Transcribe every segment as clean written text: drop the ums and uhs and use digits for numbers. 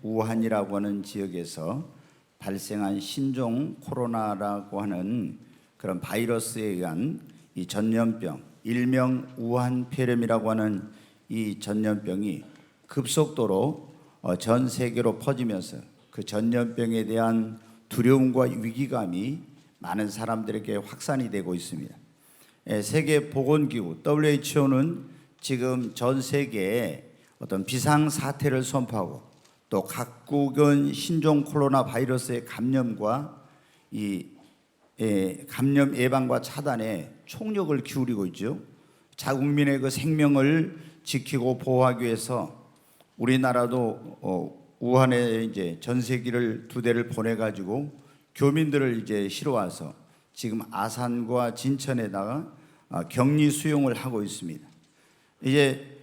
우한이라고 하는 지역에서 발생한 신종 코로나라고 하는 그런 바이러스에 의한 이 전염병, 일명 우한폐렴이라고 하는 이 전염병이 급속도로 전 세계로 퍼지면서 그 전염병에 대한 두려움과 위기감이 많은 사람들에게 확산이 되고 있습니다. 세계보건기구 WHO는 지금 전 세계에 어떤 비상사태를 선포하고 또 각국은 신종 코로나 바이러스의 감염과 감염 예방과 차단에 총력을 기울이고 있죠. 자국민의 그 생명을 지키고 보호하기 위해서 우리나라도 우한에 이제 전세기를 2대를 보내가지고 교민들을 이제 실어와서 지금 아산과 진천에다가 격리 수용을 하고 있습니다. 이제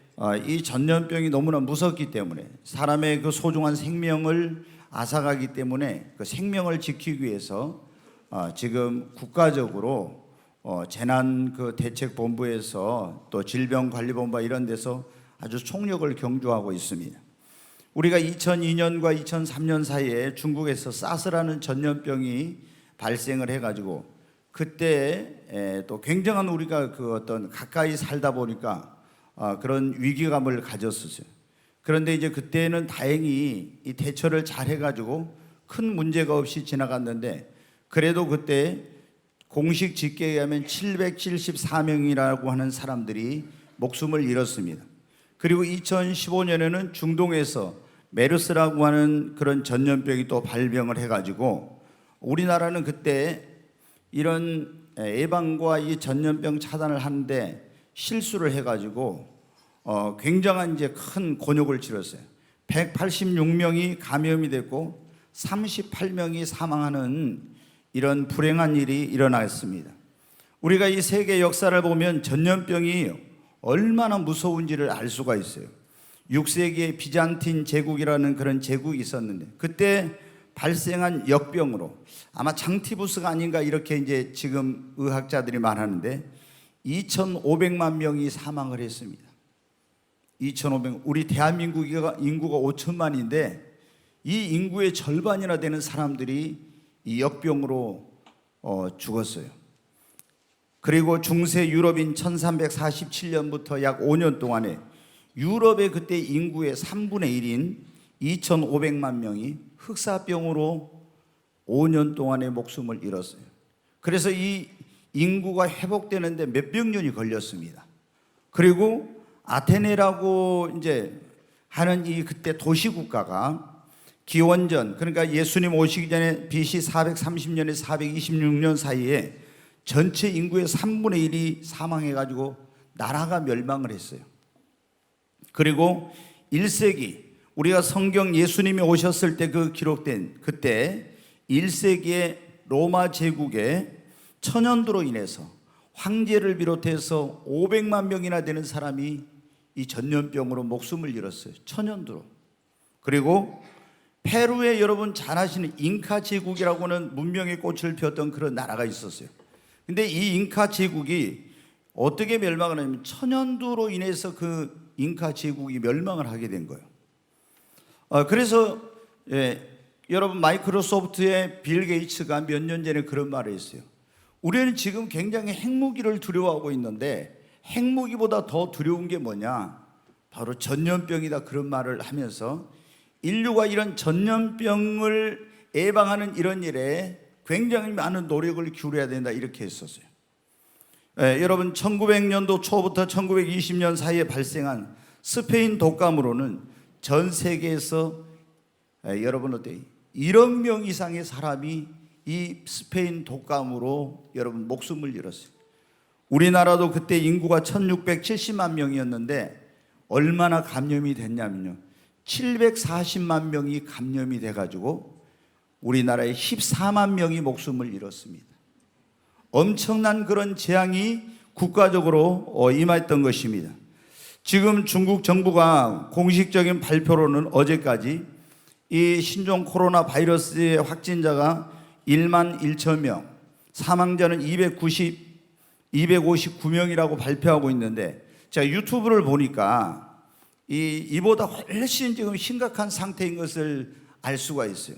이 전염병이 너무나 무섭기 때문에 사람의 그 소중한 생명을 앗아가기 때문에 그 생명을 지키기 위해서 지금 국가적으로 재난 그 대책본부에서 또 질병관리본부 이런 데서 아주 총력을 경주하고 있습니다. 우리가 2002년과 2003년 사이에 중국에서 사스라는 전염병이 발생을 해가지고 그때 또 굉장한 우리가 그 어떤 가까이 살다 보니까 그런 위기감을 가졌었어요. 그런데 이제 그때는 다행히 이 대처를 잘 해가지고 큰 문제가 없이 지나갔는데 그래도 그때 공식 집계에 의하면 774명이라고 하는 사람들이 목숨을 잃었습니다. 그리고 2015년에는 중동에서 메르스라고 하는 그런 전염병이 또 발병을 해가지고 우리나라는 그때 이런 예방과 이 전염병 차단을 하는데 실수를 해가지고 굉장한 이제 큰 곤욕을 치렀어요. 186명이 감염이 됐고 38명이 사망하는 이런 불행한 일이 일어났습니다. 우리가 이 세계 역사를 보면 전염병이 얼마나 무서운지를 알 수가 있어요. 6세기에 비잔틴 제국이라는 그런 제국이 있었는데 그때 발생한 역병으로 아마 장티푸스가 아닌가 이렇게 이제 지금 의학자들이 말하는데 2,500만 명이 사망을 했습니다. 2,500. 우리 대한민국 인구가 5천만인데 이 인구의 절반이나 되는 사람들이 이 역병으로 죽었어요. 그리고 중세 유럽인 1347년부터 약 5년 동안에 유럽의 그때 인구의 3분의 1인 2,500만 명이 흑사병으로 5년 동안의 목숨을 잃었어요. 그래서 이 인구가 회복되는데 몇백 년이 걸렸습니다. 그리고 아테네라고 이제 하는 이 그때 도시국가가 기원전 그러니까 예수님 오시기 전에 BC 430년에서 426년 사이에 전체 인구의 3분의 1이 사망해가지고 나라가 멸망을 했어요. 그리고 1세기 우리가 성경 예수님이 오셨을 때 그 기록된 그때 1세기의 로마 제국의 천연두로 인해서 황제를 비롯해서 500만 명이나 되는 사람이 이 전염병으로 목숨을 잃었어요. 천연두로. 그리고 페루에 여러분 잘 아시는 잉카 제국이라고 하는 문명의 꽃을 피웠던 그런 나라가 있었어요. 근데 이 잉카 제국이 어떻게 멸망을 하냐면 천연두로 인해서 그 잉카 제국이 멸망을 하게 된 거예요. 그래서 여러분 마이크로소프트의 빌 게이츠가 몇 년 전에 그런 말을 했어요. 우리는 지금 굉장히 핵무기를 두려워하고 있는데 핵무기보다 더 두려운 게 뭐냐? 바로 전염병이다 그런 말을 하면서 인류가 이런 전염병을 예방하는 이런 일에 굉장히 많은 노력을 기울여야 된다 이렇게 했었어요. 여러분 1900년도 초부터 1920년 사이에 발생한 스페인 독감으로는 전 세계에서 여러분 어때요? 1억 명 이상의 사람이 이 스페인 독감으로 여러분 목숨을 잃었어요. 우리나라도 그때 인구가 1670만 명이었는데 얼마나 감염이 됐냐면요 740만 명이 감염이 돼가지고 우리나라에 14만 명이 목숨을 잃었습니다. 엄청난 그런 재앙이 국가적으로 임했던 것입니다. 지금 중국 정부가 공식적인 발표로는 어제까지 이 신종 코로나 바이러스의 확진자가 1만 1천 명, 사망자는 259명이라고 발표하고 있는데 제가 유튜브를 보니까 이보다 훨씬 지금 심각한 상태인 것을 알 수가 있어요.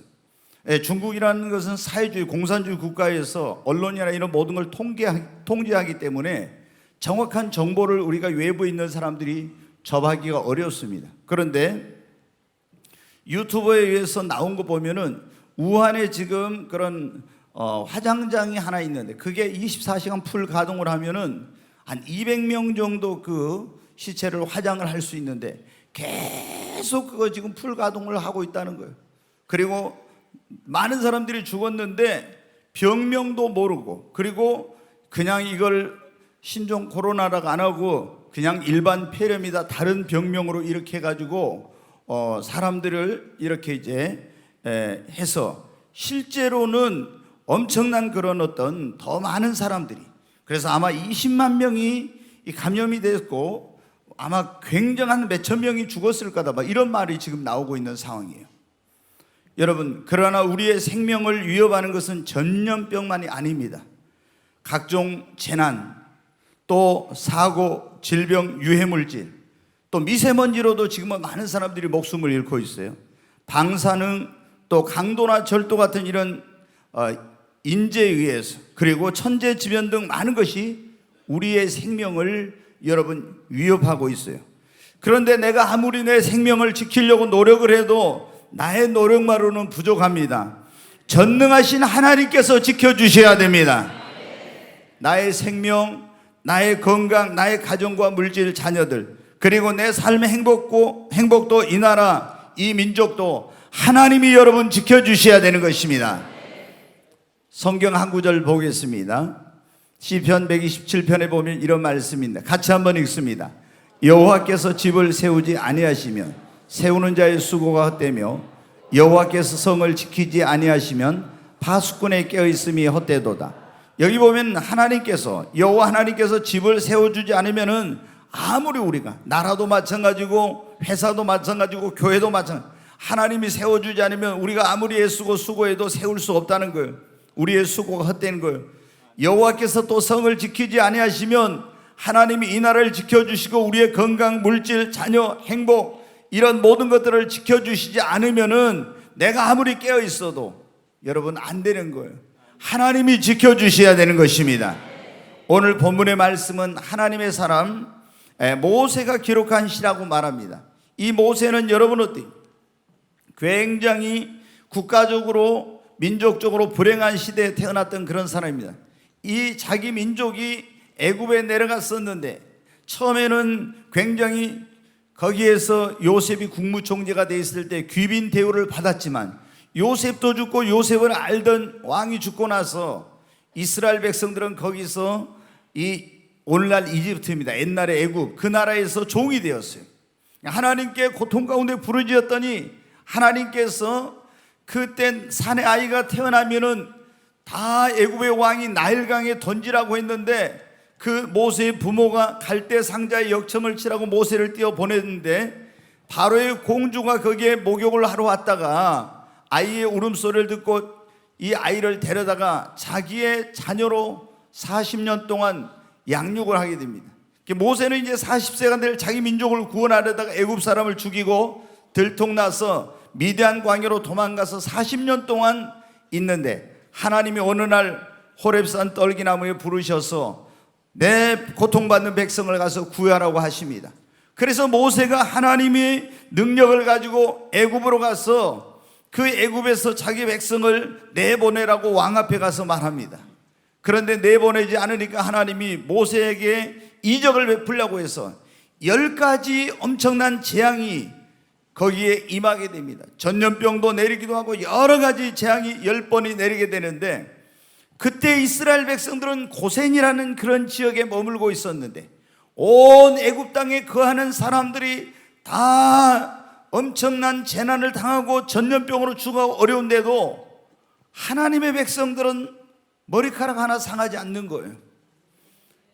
중국이라는 것은 사회주의, 공산주의 국가에서 언론이나 이런 모든 걸 통제하기 때문에 정확한 정보를 우리가 외부에 있는 사람들이 접하기가 어렵습니다. 그런데 유튜브에 의해서 나온 거 보면은 우한에 지금 그런 화장장이 하나 있는데 그게 24시간 풀 가동을 하면은 한 200명 정도 그 시체를 화장을 할 수 있는데 계속 그거 지금 풀 가동을 하고 있다는 거예요. 그리고 많은 사람들이 죽었는데 병명도 모르고, 그리고 그냥 이걸 신종 코로나라고 안 하고 그냥 일반 폐렴이다, 다른 병명으로 이렇게 해가지고 사람들을 이렇게 이제 해서 실제로는 엄청난 그런 어떤 더 많은 사람들이, 그래서 아마 20만 명이 감염이 됐고 아마 굉장한 몇천 명이 죽었을 거다, 막 이런 말이 지금 나오고 있는 상황이에요. 여러분, 그러나 우리의 생명을 위협하는 것은 전염병만이 아닙니다. 각종 재난, 또 사고, 질병, 유해물질, 또 미세먼지로도 지금은 많은 사람들이 목숨을 잃고 있어요. 방사능, 또 강도나 절도 같은 이런 인재에 의해서, 그리고 천재지변 등 많은 것이 우리의 생명을 여러분 위협하고 있어요. 그런데 내가 아무리 내 생명을 지키려고 노력을 해도 나의 노력만으로는 부족합니다. 전능하신 하나님께서 지켜주셔야 됩니다. 나의 생명, 나의 건강, 나의 가정과 물질, 자녀들, 그리고 내 삶의 행복도 이 나라, 이 민족도 하나님이 여러분 지켜주셔야 되는 것입니다. 성경 한 구절 보겠습니다. 시편 127편에 보면 이런 말씀입니다. 같이 한번 읽습니다. 여호와께서 집을 세우지 아니하시면 세우는 자의 수고가 헛되며 여호와께서 성을 지키지 아니하시면 파수꾼의 깨어있음이 헛되도다. 여기 보면 하나님께서, 여호와 하나님께서 집을 세워주지 않으면은 아무리 우리가, 나라도 마찬가지고 회사도 마찬가지고 교회도 마찬가지고, 하나님이 세워주지 않으면 우리가 아무리 애쓰고 수고해도 세울 수 없다는 거예요. 우리의 수고가 헛되는 거예요. 여호와께서 또 성을 지키지 아니하시면 하나님이 이 나라를 지켜주시고 우리의 건강, 물질, 자녀, 행복, 이런 모든 것들을 지켜주시지 않으면은 내가 아무리 깨어 있어도 여러분 안 되는 거예요. 하나님이 지켜주셔야 되는 것입니다. 오늘 본문의 말씀은 하나님의 사람 모세가 기록한 시라고 말합니다. 이 모세는 여러분 어때요? 굉장히 국가적으로 민족적으로 불행한 시대에 태어났던 그런 사람입니다. 이 자기 민족이 애굽에 내려갔었는데 처음에는 굉장히 거기에서 요셉이 국무총리가 돼 있을 때 귀빈 대우를 받았지만 요셉도 죽고 요셉을 알던 왕이 죽고 나서 이스라엘 백성들은 거기서 이 오늘날 이집트입니다. 옛날에 애굽, 그 나라에서 종이 되었어요. 하나님께 고통 가운데 부르짖었더니 하나님께서 그때 산의 아이가 태어나면은 다 애굽의 왕이 나일강에 던지라고 했는데 그 모세의 부모가 갈대 상자에 역청을 치라고 모세를 띄워 보냈는데 바로의 공주가 거기에 목욕을 하러 왔다가 아이의 울음소리를 듣고 이 아이를 데려다가 자기의 자녀로 40년 동안 양육을 하게 됩니다. 모세는 이제 40세가 될 자기 민족을 구원하려다가 애굽 사람을 죽이고 들통나서 미디안 광야로 도망가서 40년 동안 있는데 하나님이 어느 날 호렙산 떨기나무에 부르셔서 내 고통받는 백성을 가서 구하라고 하십니다. 그래서 모세가 하나님의 능력을 가지고 애굽으로 가서 그 애굽에서 자기 백성을 내보내라고 왕 앞에 가서 말합니다. 그런데 내보내지 않으니까 하나님이 모세에게 이적을 베풀려고 해서 10가지 엄청난 재앙이 거기에 임하게 됩니다. 전염병도 내리기도 하고 여러 가지 재앙이 10번이 내리게 되는데 그때 이스라엘 백성들은 고센이라는 그런 지역에 머물고 있었는데 온 애굽 땅에 거하는 사람들이 다 엄청난 재난을 당하고 전염병으로 죽어 어려운데도 하나님의 백성들은 머리카락 하나 상하지 않는 거예요.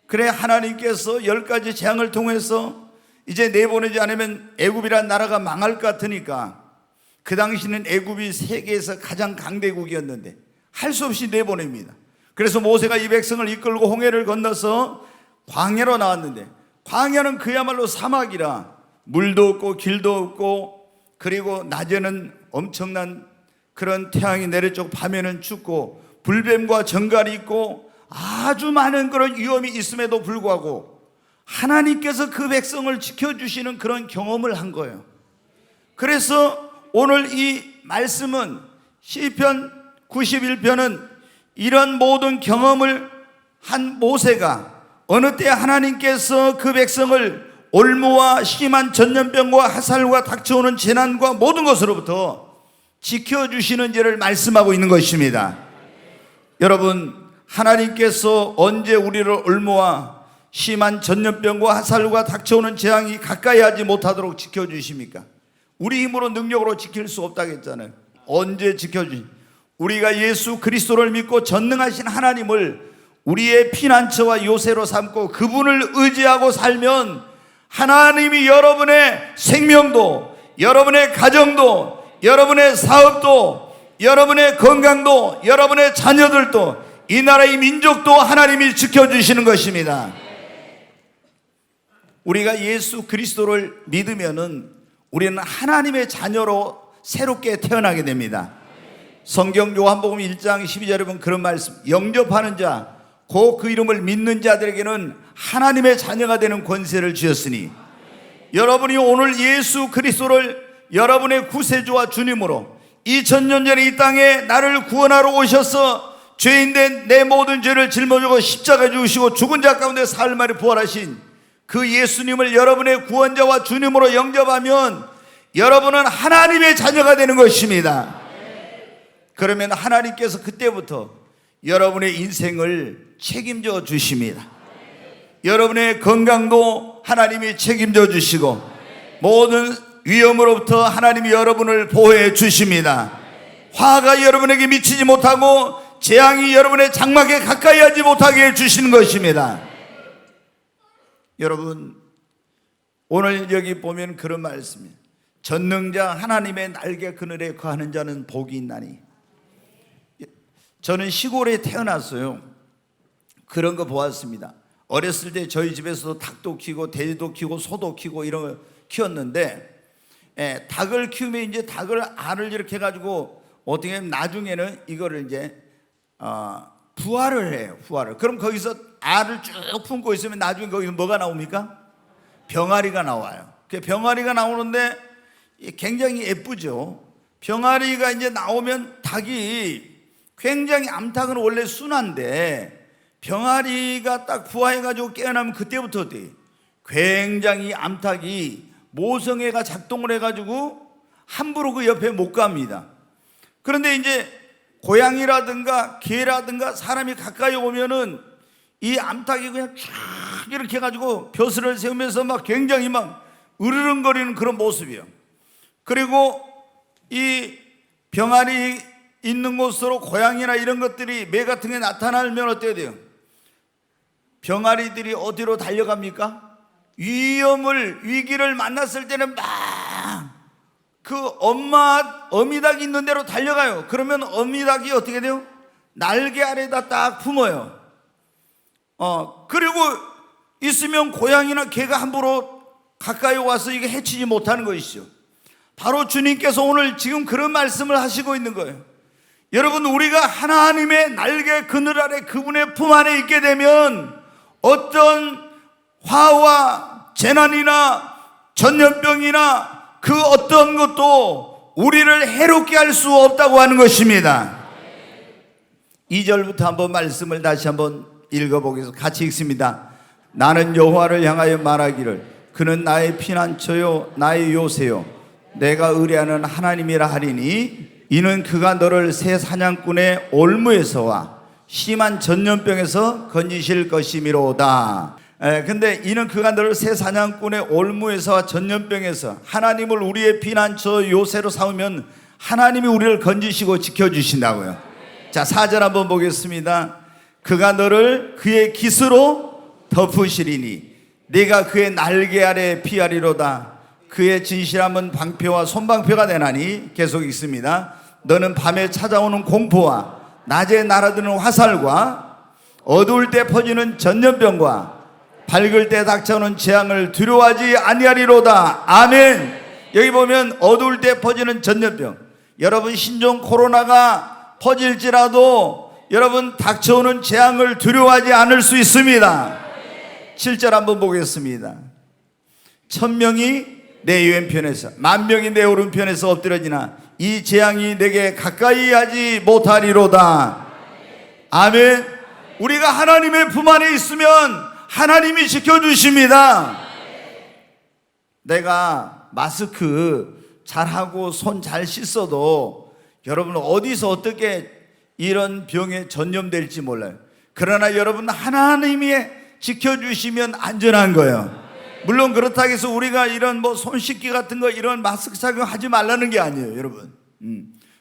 그래 하나님께서 10가지 재앙을 통해서 이제 내보내지 않으면 애굽이란 나라가 망할 것 같으니까, 그 당시는 애굽이 세계에서 가장 강대국이었는데 할 수 없이 내보냅니다. 그래서 모세가 이 백성을 이끌고 홍해를 건너서 광야로 나왔는데 광야는 그야말로 사막이라 물도 없고 길도 없고, 그리고 낮에는 엄청난 그런 태양이 내려쬐고 밤에는 춥고 불뱀과 정갈이 있고 아주 많은 그런 위험이 있음에도 불구하고 하나님께서 그 백성을 지켜주시는 그런 경험을 한 거예요. 그래서 오늘 이 말씀은, 시편 91편은 이런 모든 경험을 한 모세가 어느 때 하나님께서 그 백성을 올무와 심한 전염병과 화살과 닥쳐오는 재난과 모든 것으로부터 지켜주시는지를 말씀하고 있는 것입니다. 여러분, 하나님께서 언제 우리를 올무와 심한 전염병과 화살과 닥쳐오는 재앙이 가까이 하지 못하도록 지켜주십니까? 우리 힘으로 능력으로 지킬 수 없다고 했잖아요. 언제 지켜주십니까? 우리가 예수 그리스도를 믿고 전능하신 하나님을 우리의 피난처와 요새로 삼고 그분을 의지하고 살면 하나님이 여러분의 생명도, 여러분의 가정도, 여러분의 사업도, 여러분의 건강도, 여러분의 자녀들도, 이 나라의 민족도 하나님이 지켜주시는 것입니다. 우리가 예수 그리스도를 믿으면은 우리는 하나님의 자녀로 새롭게 태어나게 됩니다. 성경 요한복음 1장 12절에 보면 그런 말씀, 영접하는 자, 곧 그 이름을 믿는 자들에게는 하나님의 자녀가 되는 권세를 주셨으니, 여러분이 오늘 예수 그리스도를 여러분의 구세주와 주님으로 2000년 전에 이 땅에 나를 구원하러 오셔서 죄인된 내 모든 죄를 짊어지고 십자가에 죽으시고 죽은 자 가운데 사흘 만에 부활하신 그 예수님을 여러분의 구원자와 주님으로 영접하면 여러분은 하나님의 자녀가 되는 것입니다. 그러면 하나님께서 그때부터 여러분의 인생을 책임져 주십니다. 여러분의 건강도 하나님이 책임져 주시고 모든 위험으로부터 하나님이 여러분을 보호해 주십니다. 화가 여러분에게 미치지 못하고 재앙이 여러분의 장막에 가까이 하지 못하게 해 주시는 것입니다. 여러분, 오늘 여기 보면 그런 말씀이에요. 전능자 하나님의 날개 그늘에 거하는 자는 복이 있나니. 저는 시골에 태어났어요. 그런 거 보았습니다. 어렸을 때 저희 집에서도 닭도 키우고 돼지도 키우고 소도 키우고 이런 거 키웠는데, 닭을 키우면 이제 닭을 알을 이렇게 해가지고 어떻게 하면 나중에는 이거를 이제 부화를 해요. 부화를. 그럼 거기서 알을 쭉 품고 있으면 나중에 거기서 뭐가 나옵니까? 병아리가 나와요. 그 병아리가 나오는데 굉장히 예쁘죠. 병아리가 이제 나오면 닭이 굉장히, 암탉은 원래 순한데 병아리가 딱 부화해가지고 깨어나면 그때부터 어때요? 굉장히 암탉이 모성애가 작동을 해가지고 함부로 그 옆에 못 갑니다. 그런데 이제 고양이라든가 개라든가 사람이 가까이 오면은 이 암탉이 그냥 쫙 이렇게 해가지고 벼슬을 세우면서 막 굉장히 막 으르렁거리는 그런 모습이에요. 그리고 이 병아리 있는 곳으로 고양이나 이런 것들이, 매 같은 게 나타나면 어때야 돼요? 병아리들이 어디로 달려갑니까? 위기를 만났을 때는 막 그 어미닭이 있는 데로 달려가요. 그러면 어미닭이 어떻게 돼요? 날개 아래다 딱 품어요. 그리고 있으면 고양이나 개가 함부로 가까이 와서 이게 해치지 못하는 것이죠. 바로 주님께서 오늘 지금 그런 말씀을 하시고 있는 거예요. 여러분, 우리가 하나님의 날개 그늘 아래 그분의 품 안에 있게 되면 어떤 화와 재난이나 전염병이나 그 어떤 것도 우리를 해롭게 할 수 없다고 하는 것입니다. 2절부터 한번 말씀을 다시 한번 읽어보겠습니다. 같이 읽습니다. 나는 여호와를 향하여 말하기를 그는 나의 피난처요 나의 요새요 내가 의뢰하는 하나님이라 하리니, 이는 그가 너를 새 사냥꾼의 올무에서와 심한 전염병에서 건지실 것이미로다. 근데 이는 그가 너를 새 사냥꾼의 올무에서와 전염병에서, 하나님을 우리의 피난처 요새로 삼으면 하나님이 우리를 건지시고 지켜주신다고요. 자, 4절 한번 보겠습니다. 그가 너를 그의 깃으로 덮으시리니 네가 그의 날개 아래 피하리로다. 그의 진실함은 방패와 손방패가 되나니, 계속 읽습니다. 너는 밤에 찾아오는 공포와 낮에 날아드는 화살과 어두울 때 퍼지는 전염병과 밝을 때 닥쳐오는 재앙을 두려워하지 아니하리로다. 아멘. 여기 보면 어두울 때 퍼지는 전염병, 여러분 신종 코로나가 퍼질지라도 여러분 닥쳐오는 재앙을 두려워하지 않을 수 있습니다. 7절 한번 보겠습니다. 1000명이 내 왼편에서 10,000명이 내 오른편에서 엎드려지나 이 재앙이 내게 가까이 하지 못하리로다. 아멘. 우리가 하나님의 품 안에 있으면 하나님이 지켜주십니다. 내가 마스크 잘하고 손 잘 씻어도 여러분 어디서 어떻게 이런 병에 전염될지 몰라요. 그러나 여러분 하나님이 지켜주시면 안전한 거예요. 물론 그렇다고 해서 우리가 이런 뭐 손 씻기 같은 거 이런 마스크 착용하지 말라는 게 아니에요, 여러분.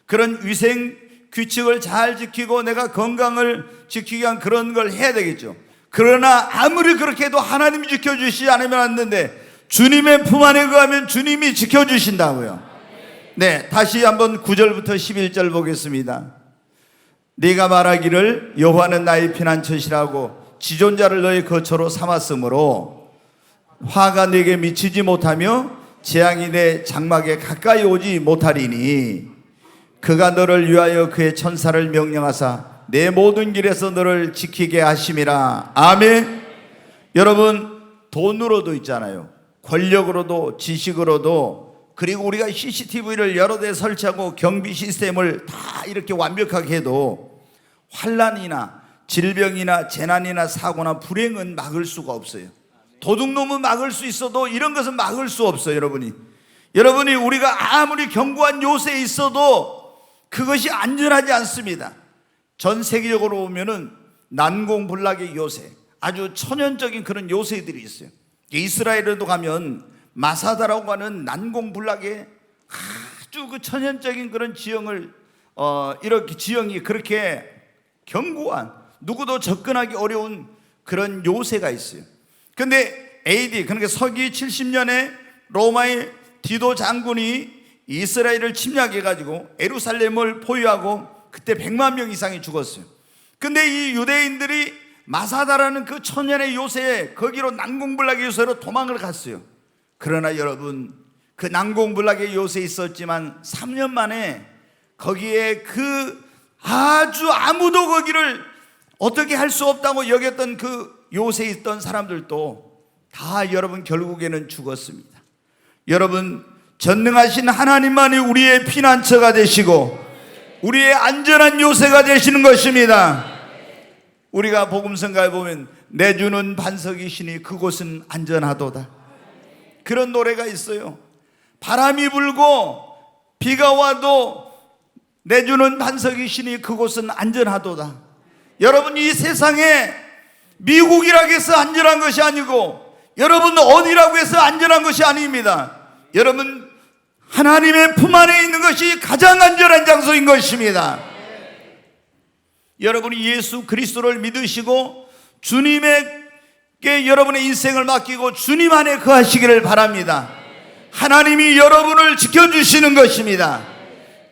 그런 위생 규칙을 잘 지키고 내가 건강을 지키기 위한 그런 걸 해야 되겠죠. 그러나 아무리 그렇게 해도 하나님이 지켜주시지 않으면 안 되는데 주님의 품 안에 거하면 주님이 지켜주신다고요. 네, 다시 한번 9절부터 11절 보겠습니다. 네가 말하기를 여호와는 나의 피난처시라고 지존자를 너의 거처로 삼았으므로 화가 네게 미치지 못하며 재앙이 내 장막에 가까이 오지 못하리니 그가 너를 위하여 그의 천사를 명령하사 내 모든 길에서 너를 지키게 하심이라. 아멘. 여러분 돈으로도 있잖아요, 권력으로도 지식으로도, 그리고 우리가 CCTV를 여러 대 설치하고 경비 시스템을 다 이렇게 완벽하게 해도 환난이나 질병이나 재난이나 사고나 불행은 막을 수가 없어요. 도둑놈은 막을 수 있어도 이런 것은 막을 수 없어요. 여러분이 우리가 아무리 견고한 요새에 있어도 그것이 안전하지 않습니다. 전 세계적으로 보면은 난공불락의 요새, 아주 천연적인 그런 요새들이 있어요. 이스라엘에도 가면 마사다라고 하는 난공불락의 아주 그 천연적인 그런 지형을 이렇게 지형이 그렇게 견고한, 누구도 접근하기 어려운 그런 요새가 있어요. 근데 AD, 그러니까 서기 70년에 로마의 디도 장군이 이스라엘을 침략해 가지고 예루살렘을 포위하고 그때 100만 명 이상이 죽었어요. 근데 이 유대인들이 마사다라는 그 천년의 요새에 거기로 난공불락의 요새로 도망을 갔어요. 그러나 여러분 그 난공불락의 요새에 있었지만 3년 만에 거기에 그 아주 아무도 거기를 어떻게 할 수 없다고 여겼던 그 요새에 있던 사람들도 다 여러분 결국에는 죽었습니다. 여러분 전능하신 하나님만이 우리의 피난처가 되시고 우리의 안전한 요새가 되시는 것입니다. 우리가 복음성가에 보면 내주는 반석이시니 그곳은 안전하도다, 그런 노래가 있어요. 바람이 불고 비가 와도 내주는 반석이시니 그곳은 안전하도다. 여러분 이 세상에 미국이라고 해서 안전한 것이 아니고 여러분 어디라고 해서 안전한 것이 아닙니다. 여러분 하나님의 품 안에 있는 것이 가장 안전한 장소인 것입니다. 여러분이 예수 그리스도를 믿으시고 주님에게 여러분의 인생을 맡기고 주님 안에 거하시기를 바랍니다. 하나님이 여러분을 지켜주시는 것입니다.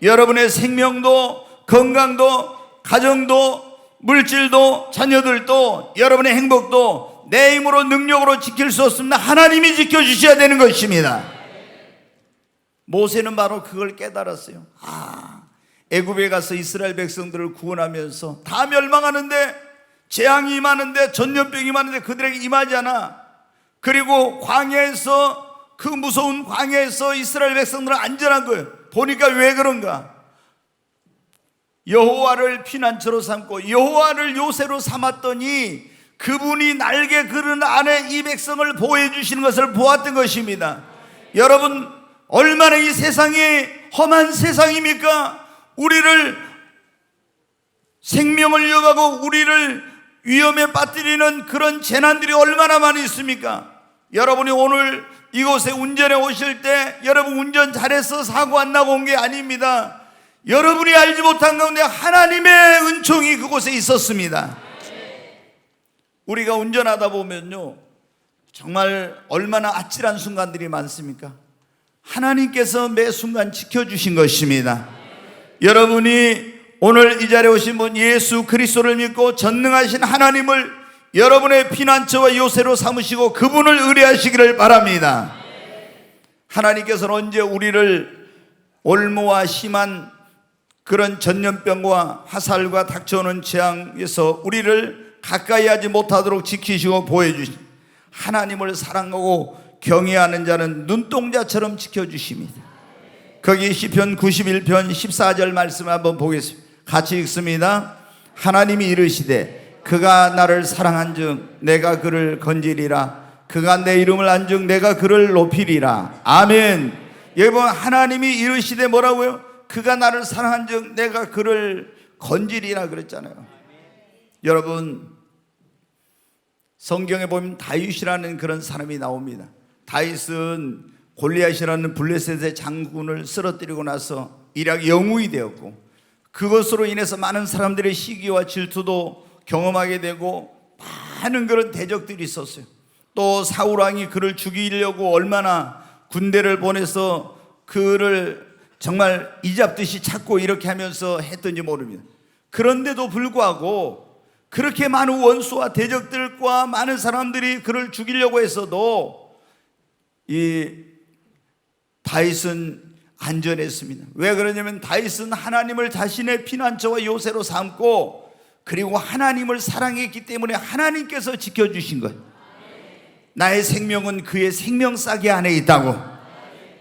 여러분의 생명도 건강도 가정도 물질도 자녀들도 여러분의 행복도 내 힘으로 능력으로 지킬 수 없습니다. 하나님이 지켜주셔야 되는 것입니다. 모세는 바로 그걸 깨달았어요. 애굽에 가서 이스라엘 백성들을 구원하면서 다 멸망하는데, 재앙이 임하는데, 전염병이 임하는데 그들에게 임하지 않아. 그리고 광야에서, 그 무서운 광야에서 이스라엘 백성들은 안전한 거예요. 보니까 왜 그런가? 여호와를 피난처로 삼고 여호와를 요새로 삼았더니 그분이 날개 그늘 안에 이 백성을 보호해 주시는 것을 보았던 것입니다. 여러분 얼마나 이 세상이 험한 세상입니까? 우리를 생명을 위협하고 우리를 위험에 빠뜨리는 그런 재난들이 얼마나 많이 있습니까? 여러분이 오늘 이곳에 운전해 오실 때 여러분 운전 잘해서 사고 안 나고 온 게 아닙니다. 여러분이 알지 못한 가운데 하나님의 은총이 그곳에 있었습니다. 우리가 운전하다 보면요 정말 얼마나 아찔한 순간들이 많습니까? 하나님께서 매 순간 지켜주신 것입니다. 여러분이 오늘 이 자리에 오신 분 예수 그리스도를 믿고 전능하신 하나님을 여러분의 피난처와 요새로 삼으시고 그분을 의뢰하시기를 바랍니다. 하나님께서는 언제 우리를 올무와 심한 그런 전염병과 화살과 닥쳐오는 재앙에서 우리를 가까이 하지 못하도록 지키시고 보호해주시, 하나님을 사랑하고 경외하는 자는 눈동자처럼 지켜주십니다. 거기 시편 91편 14절 말씀 한번 보겠습니다. 같이 읽습니다. 하나님이 이르시되 그가 나를 사랑한즉 내가 그를 건지리라. 그가 내 이름을 안즉 내가 그를 높이리라. 아멘. 여러분, 하나님이 이르시되 뭐라고요? 그가 나를 사랑한즉 내가 그를 건지리라 그랬잖아요. 여러분, 성경에 보면 다윗이라는 그런 사람이 나옵니다. 다윗은 골리앗이라는 블레셋의 장군을 쓰러뜨리고 나서 이rak 영웅이 되었고, 그것으로 인해서 많은 사람들의 시기와 질투도 경험하게 되고 많은 그런 대적들이 있었어요. 또 사울왕이 그를 죽이려고 얼마나 군대를 보내서 그를 정말 이잡듯이 찾고 이렇게 하면서 했던지 모릅니다. 그런데도 불구하고 그렇게 많은 원수와 대적들과 많은 사람들이 그를 죽이려고 했어도 이 다윗은 안전했습니다. 왜 그러냐면 다윗은 하나님을 자신의 피난처와 요새로 삼고 그리고 하나님을 사랑했기 때문에 하나님께서 지켜주신 거예요. 나의 생명은 그의 생명싸개 안에 있다고.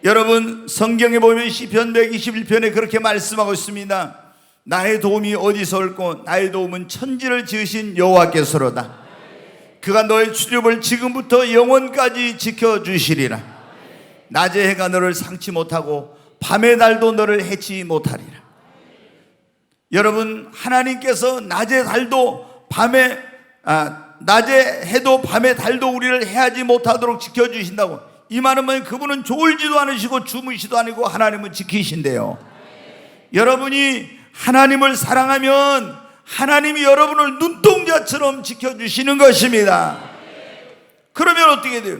여러분, 성경에 보면 시편 121편에 그렇게 말씀하고 있습니다. 나의 도움이 어디서 올꼬 나의 도움은 천지를 지으신 여호와께서로다. 그가 너의 출입을 지금부터 영원까지 지켜주시리라. 낮의 해가 너를 상치 못하고 밤의 달도 너를 해치 못하리라. 여러분, 하나님께서 낮의 달도 낮의 해도 밤의 달도 우리를 해하지 못하도록 지켜주신다고. 이 말은 뭐냐면 그분은 졸지도 않으시고 주무시도 아니고 하나님은 지키신대요. 여러분이 하나님을 사랑하면 하나님이 여러분을 눈동자처럼 지켜주시는 것입니다. 그러면 어떻게 돼요?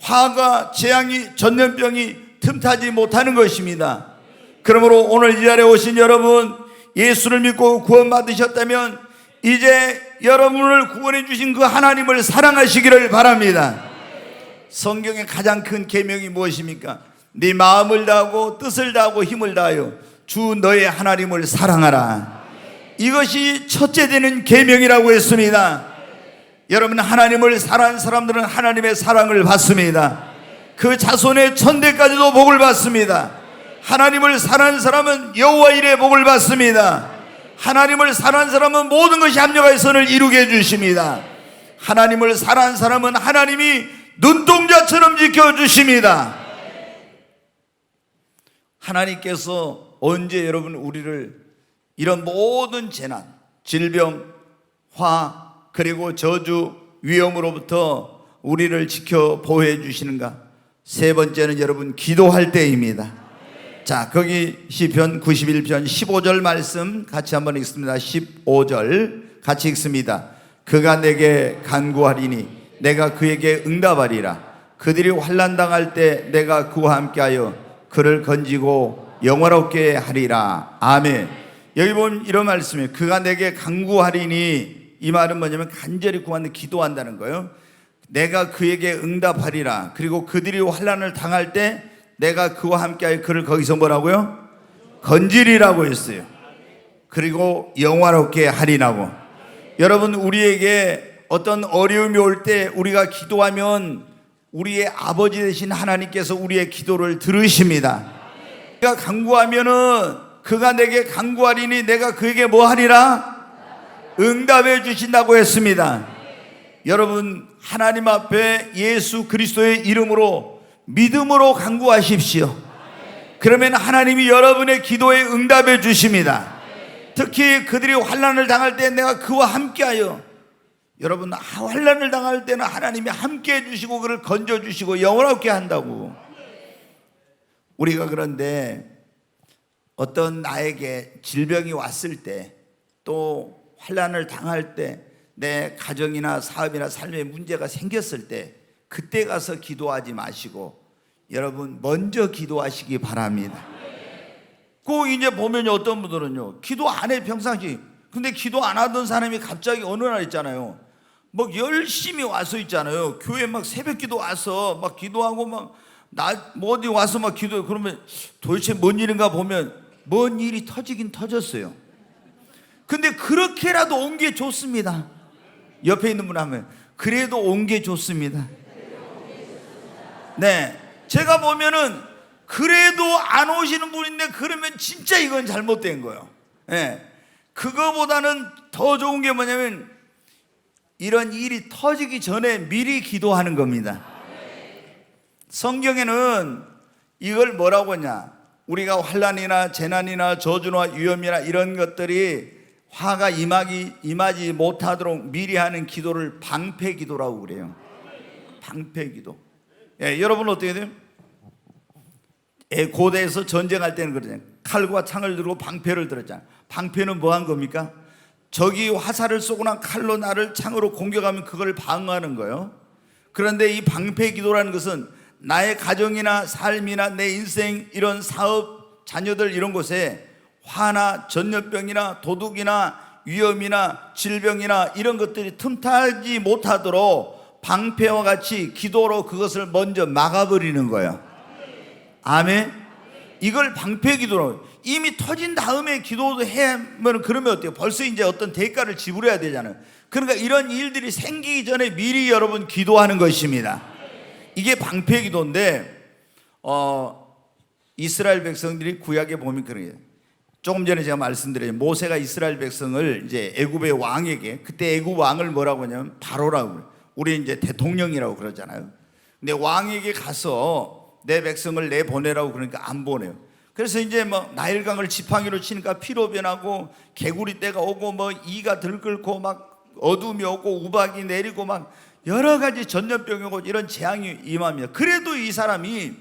화가, 재앙이, 전염병이 틈타지 못하는 것입니다. 그러므로 오늘 이 자리에 오신 여러분, 예수를 믿고 구원받으셨다면 이제 여러분을 구원해 주신 그 하나님을 사랑하시기를 바랍니다. 성경의 가장 큰 계명이 무엇입니까? 네 마음을 다하고 뜻을 다하고 힘을 다하여 주 너의 하나님을 사랑하라. 이것이 첫째 되는 계명이라고 했습니다. 여러분, 하나님을 사랑하는 사람들은 하나님의 사랑을 받습니다. 그 자손의 천대까지도 복을 받습니다. 하나님을 사랑하는 사람은 여호와 일의 복을 받습니다. 하나님을 사랑하는 사람은 모든 것이 합력하여 선을 이루게 해주십니다. 하나님을 사랑하는 사람은 하나님이 눈동자처럼 지켜주십니다. 하나님께서 언제 여러분 우리를 이런 모든 재난, 질병, 화, 그리고 저주, 위험으로부터 우리를 지켜 보호해 주시는가? 세 번째는 여러분 기도할 때입니다. 자, 거기 시편 91편 15절 말씀 같이 한번 읽습니다. 15절 같이 읽습니다. 그가 내게 간구하리니 내가 그에게 응답하리라. 그들이 환난 당할 때 내가 그와 함께하여 그를 건지고 영화롭게 하리라. 아멘. 여기 보면 이런 말씀이에요. 그가 내게 간구하리니, 이 말은 뭐냐면 간절히 구하는, 기도한다는 거예요. 내가 그에게 응답하리라. 그리고 그들이 환난을 당할 때 내가 그와 함께하여 그를 거기서 뭐라고요? 건지리라고 했어요. 그리고 영화롭게 하리라고. 여러분, 우리에게 어떤 어려움이 올 때 우리가 기도하면 우리의 아버지 되신 하나님께서 우리의 기도를 들으십니다. 그가 간구하면은 그가 내게 간구하리니 내가 그에게 뭐 하리라? 응답해 주신다고 했습니다. 여러분, 하나님 앞에 예수 그리스도의 이름으로 믿음으로 간구하십시오. 그러면 하나님이 여러분의 기도에 응답해 주십니다. 특히 그들이 환난을 당할 때 내가 그와 함께하여, 여러분 환난을 당할 때는 하나님이 함께해 주시고 그를 건져 주시고 영원하게 한다고. 우리가 그런데 어떤 나에게 질병이 왔을 때, 또 환난을 당할 때, 내 가정이나 사업이나 삶에 문제가 생겼을 때 그때 가서 기도하지 마시고 여러분 먼저 기도하시기 바랍니다. 꼭 이제 보면 어떤 분들은요 기도 안 해 평상시. 근데 기도 안 하던 사람이 갑자기 어느 날 있잖아요, 막 열심히 와서 있잖아요. 교회 막 새벽기도 와서 막 기도하고 막 뭐 어디 와서 막 기도해. 그러면 도대체 뭔 일인가 보면 뭔 일이 터지긴 터졌어요. 근데 그렇게라도 온 게 좋습니다. 옆에 있는 분 하면 그래도 온 게 좋습니다. 네, 제가 보면은 그래도 안 오시는 분인데 그러면 진짜 이건 잘못된 거예요. 네, 그거보다는 더 좋은 게 뭐냐면 이런 일이 터지기 전에 미리 기도하는 겁니다. 성경에는 이걸 뭐라고 하냐, 우리가 환난이나 재난이나 저주나 위험이나 이런 것들이 화가 임하지 못하도록 미리 하는 기도를 방패기도라고 그래요. 방패기도. 예, 여러분 어떻게 돼요? 고대에서 전쟁할 때는 그러잖아요. 칼과 창을 들고 방패를 들었잖아요. 방패는 뭐 한 겁니까? 적이 화살을 쏘거나 칼로 나를 창으로 공격하면 그걸 방어하는 거예요. 그런데 이 방패기도라는 것은 나의 가정이나 삶이나 내 인생, 이런 사업, 자녀들 이런 곳에 화나 전염병이나 도둑이나 위험이나 질병이나 이런 것들이 틈타지 못하도록 방패와 같이 기도로 그것을 먼저 막아버리는 거예요. 아멘. 이걸 방패기도로, 이미 터진 다음에 기도도 하면 그러면 어때요? 벌써 이제 어떤 대가를 지불해야 되잖아요. 그러니까 이런 일들이 생기기 전에 미리 여러분 기도하는 것입니다. 이게 방패기도인데 이스라엘 백성들이 구약에 보면 그런 게, 조금 전에 제가 말씀드렸죠. 모세가 이스라엘 백성을 이제 애굽의 왕에게, 그때 애굽 왕을 뭐라고 하냐면 바로라고 그래요. 우리 이제 대통령이라고 그러잖아요. 근데 왕에게 가서 내 백성을 내보내라고 그러니까 안 보내요. 그래서 이제 뭐 나일강을 지팡이로 치니까 피로 변하고 개구리 떼가 오고 뭐 이가 들끓고 막 어둠이 오고 우박이 내리고 막 여러 가지 전염병이 오고 이런 재앙이 임합니다. 그래도 이 사람이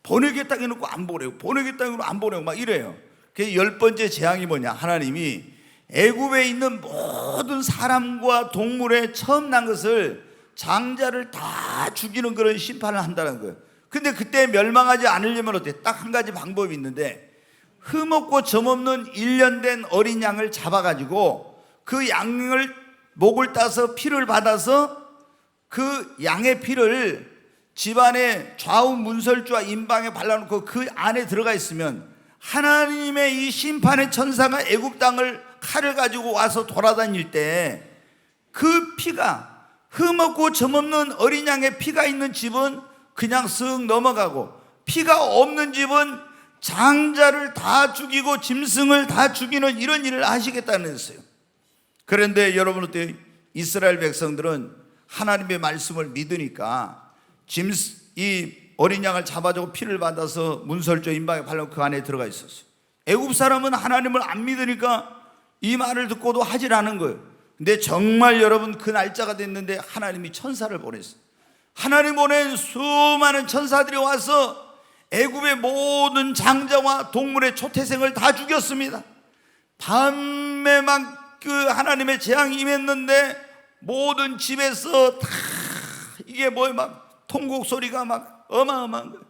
보내겠다 해놓고 안 보내고 보내겠다 해놓고 안 보내고 막 이래요. 그 10번째 재앙이 뭐냐, 하나님이 애굽에 있는 모든 사람과 동물의 처음 난 것을, 장자를 다 죽이는 그런 심판을 한다는 거예요. 근데 그때 멸망하지 않으려면 어때? 딱 한 가지 방법이 있는데, 흠없고 점없는 1년 된 어린 양을 잡아가지고 그 양을 목을 따서 피를 받아서 그 양의 피를 집안의 좌우 문설주와 임방에 발라놓고 그 안에 들어가 있으면 하나님의 이 심판의 천사가 애굽 땅을 칼을 가지고 와서 돌아다닐 때 그 피가, 흠없고 점없는 어린 양의 피가 있는 집은 그냥 쓱 넘어가고, 피가 없는 집은 장자를 다 죽이고 짐승을 다 죽이는 이런 일을 하시겠다는 거였어요. 그런데 여러분 어때요? 이스라엘 백성들은 하나님의 말씀을 믿으니까 이 어린 양을 잡아주고 피를 받아서 문설주 임방에 발라놓고 그 안에 들어가 있었어요. 애굽 사람은 하나님을 안 믿으니까 이 말을 듣고도 하질 않은 거예요. 근데 정말 여러분 그 날짜가 됐는데 하나님이 천사를 보냈어요. 하나님 보낸 수많은 천사들이 와서 애굽의 모든 장자와 동물의 초태생을 다 죽였습니다. 밤에 막 그 하나님의 재앙이 임했는데 모든 집에서 다 이게 뭐예요? 막 통곡 소리가 막 어마어마한 거예요.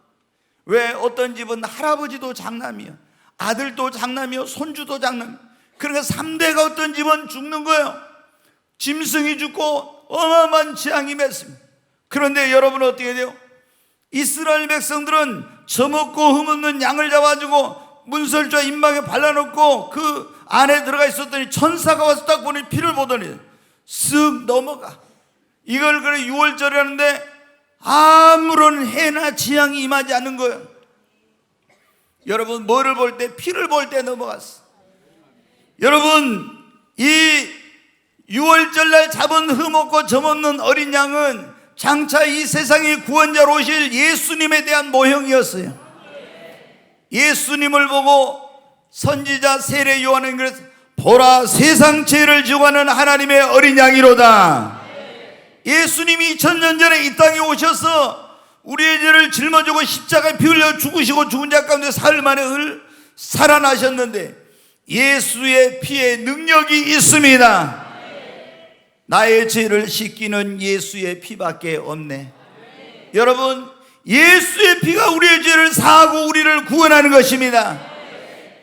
왜? 어떤 집은 할아버지도 장남이야, 아들도 장남이요, 손주도 장남. 그러니까 3대가 어떤 집은 죽는 거예요. 짐승이 죽고 어마어마한 재앙이 임했습니다. 그런데 여러분 어떻게 돼요? 이스라엘 백성들은 저먹고 흠없는 양을 잡아주고 문설주와 임방에 발라놓고 그 안에 들어가 있었더니 천사가 와서 딱 보니 피를 보더니 쓱 넘어가. 이걸 그래 6월절이라는데 아무런 해나 재앙이 임하지 않는 거예요. 여러분 뭐를 볼 때? 피를 볼 때 넘어갔어. 여러분 이 6월절날 잡은 흠없고 점없는 어린 양은 장차 이 세상의 구원자로 오실 예수님에 대한 모형이었어요. 예수님을 보고 선지자 세례 요한은 그래서 보라 세상 죄를 지고 가는 하나님의 어린 양이로다. 예수님이 2000년 전에 이 땅에 오셔서 우리의 죄를 짊어지고 십자가에 피 흘려 죽으시고 죽은 자 가운데 사흘 만에 살아나셨는데 예수의 피에 능력이 있습니다. 나의 죄를 씻기는 예수의 피밖에 없네. 여러분 예수의 피가 우리의 죄를 사하고 우리를 구원하는 것입니다.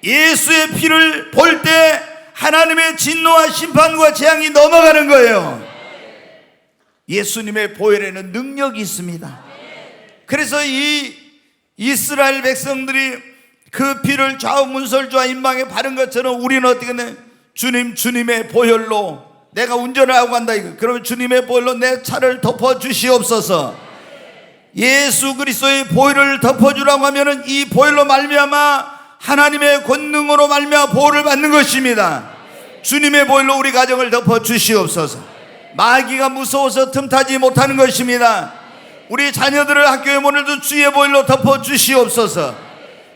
예수의 피를 볼 때 하나님의 진노와 심판과 재앙이 넘어가는 거예요. 예수님의 보혈에는 능력이 있습니다. 그래서 이 이스라엘 백성들이 그 피를 좌우 문설주와 임방에 바른 것처럼 우리는 어떻게 하냐, 주님의 보혈로 내가 운전을 하고 간다 이거. 그러면 주님의 보혈로 내 차를 덮어 주시옵소서. 예수 그리스도의 보혈을 덮어주라고 하면은 이 보혈로 말미암아 하나님의 권능으로 말미암아 보호를 받는 것입니다. 주님의 보혈로 우리 가정을 덮어 주시옵소서. 마귀가 무서워서 틈타지 못하는 것입니다. 우리 자녀들을 학교에 보내도 주의 보혈로 덮어 주시옵소서.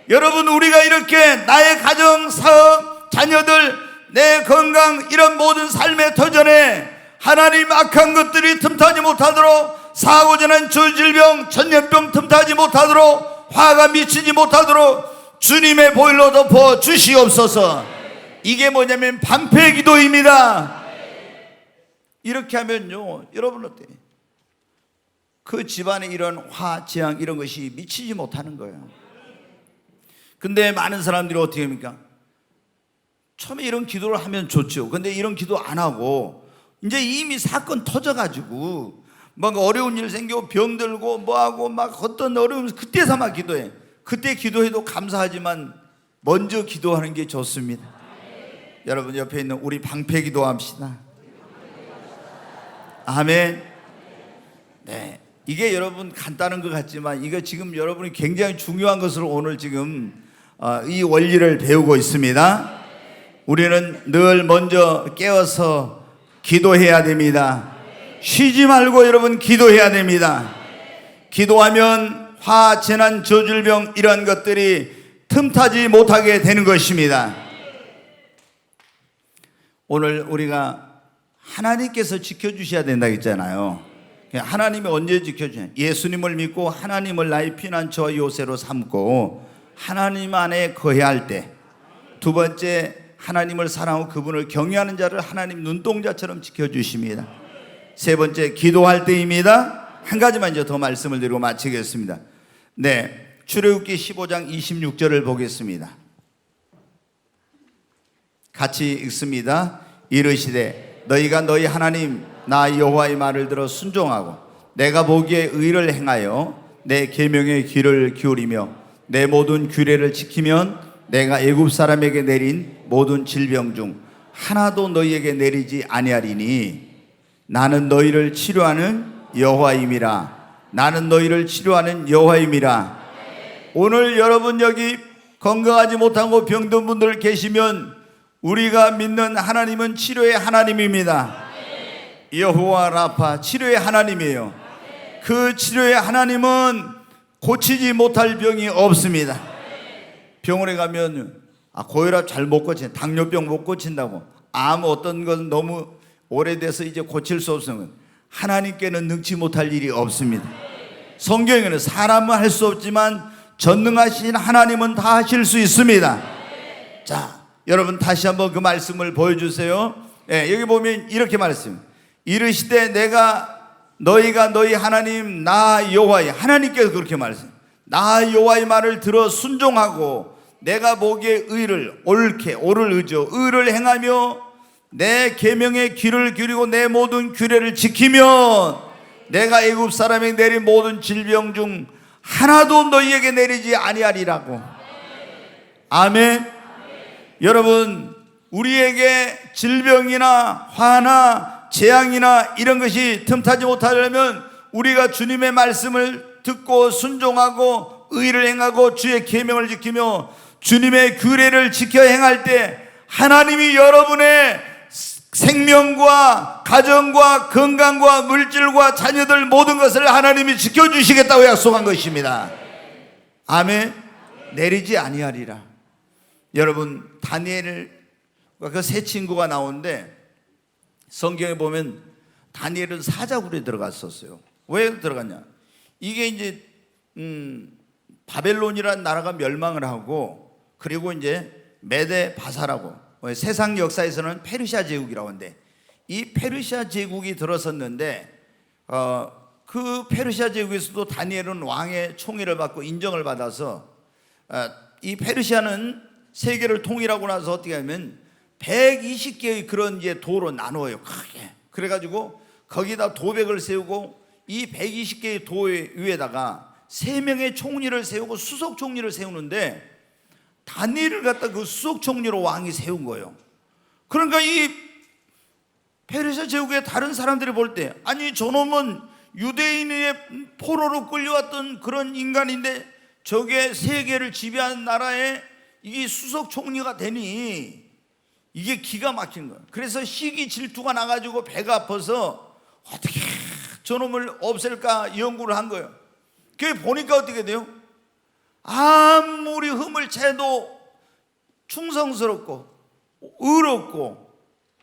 여러분, 우리가 이렇게 나의 가정, 사업, 자녀들, 내 건강, 이런 모든 삶의 터전에 하나님 악한 것들이 틈타지 못하도록, 사고전환, 저질병, 전염병 틈타지 못하도록, 화가 미치지 못하도록 주님의 보혈로 덮어 주시옵소서. 이게 뭐냐면 방패 기도입니다. 이렇게 하면요, 여러분 어때요? 그 집안에 이런 화, 재앙 이런 것이 미치지 못하는 거예요. 근데 많은 사람들이 어떻게 합니까? 처음에 이런 기도를 하면 좋죠. 근데 이런 기도 안 하고 이제 이미 사건 터져가지고 막 어려운 일 생기고 병들고 뭐하고 막 어떤 어려움, 그때서 막 기도해. 그때 기도해도 감사하지만 먼저 기도하는 게 좋습니다. 여러분 옆에 있는 우리 방패 기도합시다. 아멘. 네, 이게 여러분 간단한 것 같지만 이거 지금 여러분이 굉장히 중요한 것으로 오늘 지금 이 원리를 배우고 있습니다. 우리는 늘 먼저 깨어서 기도해야 됩니다. 쉬지 말고 여러분 기도해야 됩니다. 기도하면 화, 재난, 저질병 이런 것들이 틈타지 못하게 되는 것입니다. 오늘 우리가 하나님께서 지켜주셔야 된다고 했잖아요. 하나님이 언제 지켜주냐? 예수님을 믿고 하나님을 나의 피난처와 요새로 삼고 하나님 안에 거해할 때, 두 번째 하나님을 사랑하고 그분을 경외하는 자를 하나님 눈동자처럼 지켜주십니다. 세 번째 기도할 때입니다. 한 가지만 이제 더 말씀을 드리고 마치겠습니다. 네, 출애굽기 15장 26절을 보겠습니다. 같이 읽습니다. 이르시되 너희가 너희 하나님 나 여호와의 말을 들어 순종하고 내가 보기에 의를 행하여 내 계명의 귀를 기울이며 내 모든 규례를 지키면 내가 애굽 사람에게 내린 모든 질병 중 하나도 너희에게 내리지 아니하리니 나는 너희를 치료하는 여호와임이라. 나는 너희를 치료하는 여호와임이라. 오늘 여러분 여기 건강하지 못하고 병든 분들 계시면 우리가 믿는 하나님은 치료의 하나님입니다. 여호와 라파, 치료의 하나님이에요. 그 치료의 하나님은 고치지 못할 병이 없습니다. 병원에 가면 고혈압 잘 못 고친다, 당뇨병 못 고친다고, 암 어떤 건 너무 오래돼서 이제 고칠 수 없으면 하나님께는 능치 못할 일이 없습니다. 성경에는 사람은 할 수 없지만 전능하신 하나님은 다 하실 수 있습니다. 자, 여러분 다시 한번 그 말씀을 보여주세요. 네, 여기 보면 이렇게 말씀, 이르시되 너희가 너희 하나님 나 여호와의, 하나님께서 그렇게 말씀, 나 여호와의 말을 들어 순종하고 내가 보기에 의를, 옳게, 옳을 의죠, 의를 행하며 내 계명의 귀를 기울이고 내 모든 규례를 지키면 내가 애굽 사람에게 내린 모든 질병 중 하나도 너희에게 내리지 아니하리라고. 아멘. 여러분, 우리에게 질병이나 화나 재앙이나 이런 것이 틈타지 못하려면 우리가 주님의 말씀을 듣고 순종하고 의를 행하고 주의 계명을 지키며 주님의 규례를 지켜 행할 때 하나님이 여러분의 생명과 가정과 건강과 물질과 자녀들 모든 것을 하나님이 지켜주시겠다고 약속한 것입니다. 아멘. 내리지 아니하리라. 여러분, 다니엘과 그 세 친구가 나오는데 성경에 보면 다니엘은 사자굴에 들어갔었어요. 왜 들어갔냐? 이게 이제 바벨론이라는 나라가 멸망을 하고, 그리고 이제 메데 바사라고, 세상 역사에서는 페르시아 제국이라고 하는데, 이 페르시아 제국이 들어섰는데 그 페르시아 제국에서도 다니엘은 왕의 총애를 받고 인정을 받아서 이 페르시아는 세계를 통일하고 나서 어떻게 하면 120개의 그런 이제 도로 나누어요, 크게. 그래가지고 거기다 도백을 세우고 이 120개의 도 위에다가 3명의 총리를 세우고 수석 총리를 세우는데 다니엘을 갖다 그 수석 총리로 왕이 세운 거예요. 그러니까 이 페르시아 제국의 다른 사람들이 볼 때, 아니 저놈은 유대인의 포로로 끌려왔던 그런 인간인데 저게 세계를 지배하는 나라에 이게 수석 총리가 되니 이게 기가 막힌 거예요. 그래서 시기 질투가 나가지고 배가 아파서 어떻게 저놈을 없앨까 연구를 한 거예요. 그게 보니까 어떻게 돼요? 아무리 흠을 채도 충성스럽고 의롭고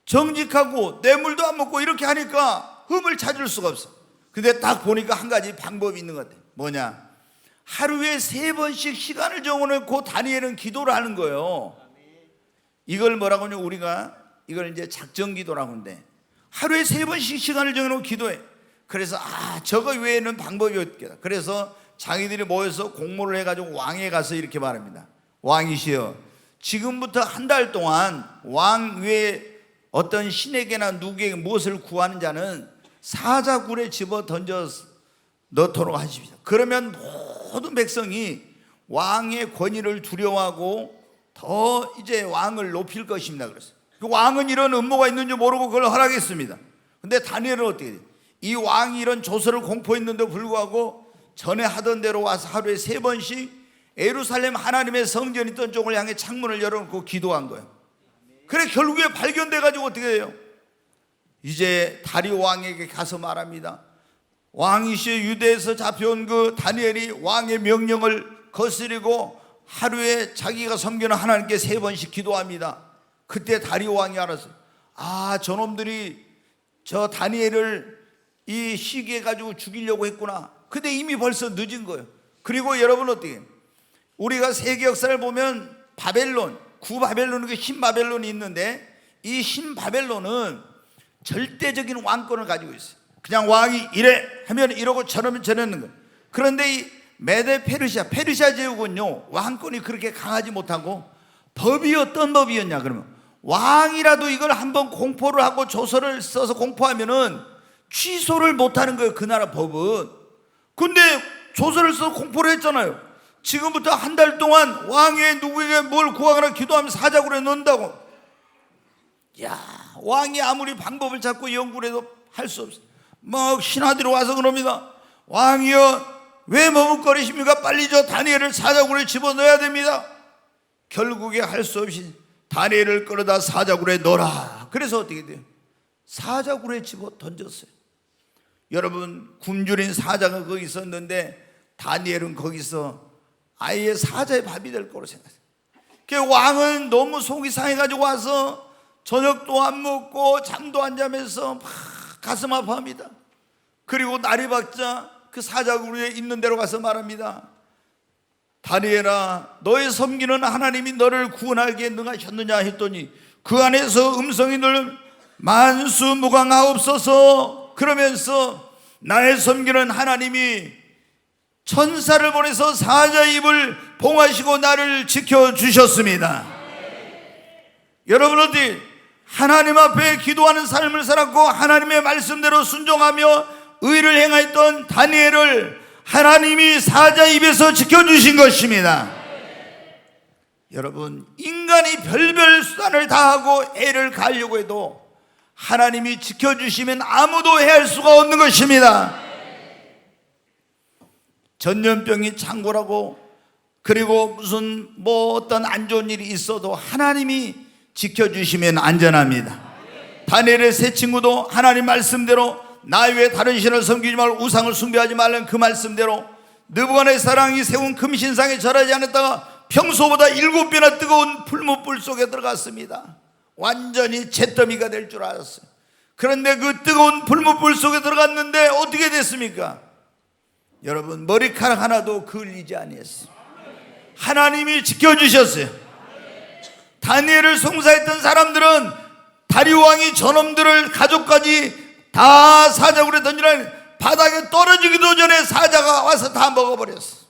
정직하고 뇌물도 안 먹고 이렇게 하니까 흠을 찾을 수가 없어. 근데 딱 보니까 한 가지 방법이 있는 것 같아. 뭐냐? 하루에 3번씩 시간을 정해놓고 다니엘은 기도를 하는 거예요. 이걸 뭐라고 하냐, 우리가 이걸 이제 작정 기도라고 하는데 하루에 3번씩 시간을 정해놓고 기도해. 그래서 저거 외에는 방법이 없겠다. 그래서 자기들이 모여서 공모를 해가지고 왕에 가서 이렇게 말합니다. 왕이시여, 지금부터 한 달 동안 왕 외에 어떤 신에게나 누구에게 무엇을 구하는 자는 사자굴에 집어 던져 넣도록 하십시오. 그러면 모든 백성이 왕의 권위를 두려워하고 더 이제 왕을 높일 것입니다. 그래서 그 왕은 이런 음모가 있는지 모르고 그걸 허락했습니다. 근데 다니엘은 어떻게 돼요? 이 왕이 이런 조서를 공포했는데 불구하고 전에 하던 대로 와서 하루에 3번씩 예루살렘 하나님의 성전이 있던 쪽을 향해 창문을 열어놓고 기도한 거예요. 그래 결국에 발견돼 가지고 어떻게 돼요? 이제 다리오 왕에게 가서 말합니다. 왕이시여, 유대에서 잡혀온 그 다니엘이 왕의 명령을 거스리고 하루에 자기가 섬기는 하나님께 3번씩 기도합니다. 그때 다리오 왕이 알았어요. 저놈들이 저 다니엘을 이 시기에 가지고 죽이려고 했구나. 근데 이미 벌써 늦은 거예요. 그리고 여러분 어떻게 해요? 우리가 세계 역사를 보면 바벨론, 구바벨론이고 신바벨론이 있는데 이 신바벨론은 절대적인 왕권을 가지고 있어요. 그냥 왕이 이래 하면 이러고 저러면 저러는 거예요. 그런데 이 메데 페르시아 제국은요 왕권이 그렇게 강하지 못하고 법이 어떤 법이었냐 그러면 왕이라도 이걸 한번 공포를 하고 조서를 써서 공포하면은 취소를 못하는 거예요. 그 나라 법은. 근데 조서를 써서 공포를 했잖아요. 지금부터 한 달 동안 왕이 누구에게 뭘 구하거나 기도하면 사자굴에 넣는다고. 야, 왕이 아무리 방법을 찾고 연구를 해도 할 수 없어요. 막 신하들이 와서 그럽니다. 왕이여, 왜 머뭇거리십니까? 빨리 저 다니엘을 사자굴에 집어넣어야 됩니다. 결국에 할 수 없이 다니엘을 끌어다 사자굴에 넣어라. 그래서 어떻게 돼요? 사자굴에 집어 던졌어요. 여러분, 굶주린 사자가 거기 있었는데 다니엘은 거기서 아예 사자의 밥이 될 거로 생각했어요. 그 왕은 너무 속이 상해가지고 와서 저녁도 안 먹고 잠도 안 자면서 막 가슴 아파합니다. 그리고 날이 밝자 그 사자굴에 있는 데로 가서 말합니다. 다니엘아, 너의 섬기는 하나님이 너를 구원하기에 능하셨느냐 했더니 그 안에서 음성이 늘 만수무강하옵소서. 그러면서 나의 섬기는 하나님이 천사를 보내서 사자의 입을 봉하시고 나를 지켜주셨습니다. 여러분 어디 하나님 앞에 기도하는 삶을 살았고 하나님의 말씀대로 순종하며 의를 행하였던 다니엘을 하나님이 사자 입에서 지켜주신 것입니다. 여러분, 인간이 별별 수단을 다하고 애를 가려고 해도 하나님이 지켜주시면 아무도 해할 수가 없는 것입니다. 전염병이 창궐하고 그리고 무슨 어떤 안 좋은 일이 있어도 하나님이 지켜주시면 안전합니다. 다니엘의 세 친구도 하나님 말씀대로 나 외에 다른 신을 섬기지 말고 우상을 숭배하지 말라는 그 말씀대로 느부갓네살이 세운 금신상에 절하지 않았다가 평소보다 7배나 뜨거운 풀무불 속에 들어갔습니다. 완전히 잿더미가 될 줄 알았어요. 그런데 그 뜨거운 풀무불 속에 들어갔는데 어떻게 됐습니까? 여러분, 머리카락 하나도 그을리지 아니했어요. 하나님이 지켜주셨어요. 다니엘을 송사했던 사람들은 다리오 왕이 저놈들을 가족까지 다 사자굴에 던지라 바닥에 떨어지기도 전에 사자가 와서 다 먹어버렸어.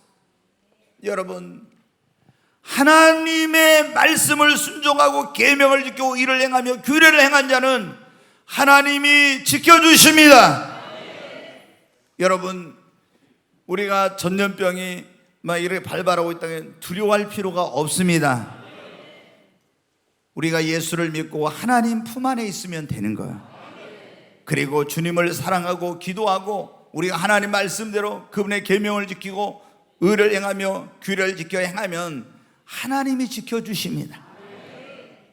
여러분, 하나님의 말씀을 순종하고 계명을 지키고 일을 행하며 규례를 행한 자는 하나님이 지켜주십니다. 여러분, 우리가 전염병이 막 이렇게 발발하고 있다면 두려워할 필요가 없습니다. 우리가 예수를 믿고 하나님 품 안에 있으면 되는 거예요. 그리고 주님을 사랑하고 기도하고 우리가 하나님 말씀대로 그분의 계명을 지키고 의를 행하며 규례를 지켜 행하면 하나님이 지켜주십니다.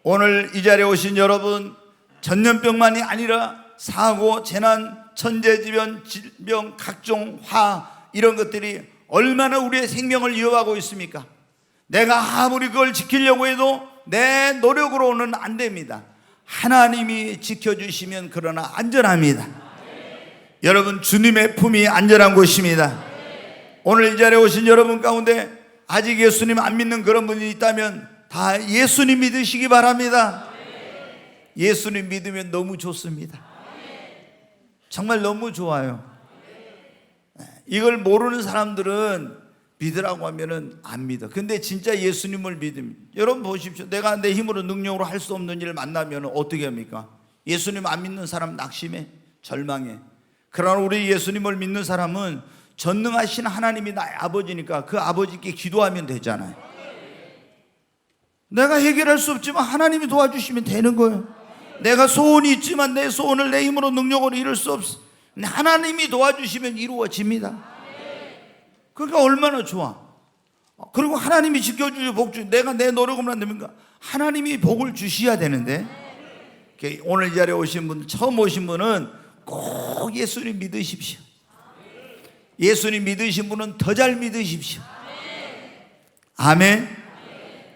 오늘 이 자리에 오신 여러분, 전염병만이 아니라 사고, 재난, 천재지변, 질병, 각종 화, 이런 것들이 얼마나 우리의 생명을 위협하고 있습니까? 내가 아무리 그걸 지키려고 해도 내 노력으로는 안 됩니다. 하나님이 지켜주시면 그러나 안전합니다. 여러분, 주님의 품이 안전한 곳입니다. 오늘 이 자리에 오신 여러분 가운데 아직 예수님 안 믿는 그런 분이 있다면 다 예수님 믿으시기 바랍니다. 예수님 믿으면 너무 좋습니다. 정말 너무 좋아요. 이걸 모르는 사람들은 믿으라고 하면은 안 믿어. 근데 진짜 예수님을 믿으면, 여러분 보십시오. 내가 내 힘으로 능력으로 할 수 없는 일을 만나면 어떻게 합니까? 예수님 안 믿는 사람 낙심해, 절망해. 그러나 우리 예수님을 믿는 사람은 전능하신 하나님이 나의 아버지니까 그 아버지께 기도하면 되잖아요. 내가 해결할 수 없지만 하나님이 도와주시면 되는 거예요. 내가 소원이 있지만 내 소원을 내 힘으로 능력으로 이룰 수 없어. 하나님이 도와주시면 이루어집니다. 그러니까 얼마나 좋아. 그리고 하나님이 지켜주시고 복 주시고, 내가 내 노력으로 안 됩니까? 하나님이 복을 주셔야 되는데, 오늘 이 자리에 오신 분, 처음 오신 분은 꼭 예수님 믿으십시오. 예수님 믿으신 분은 더 잘 믿으십시오. 아멘.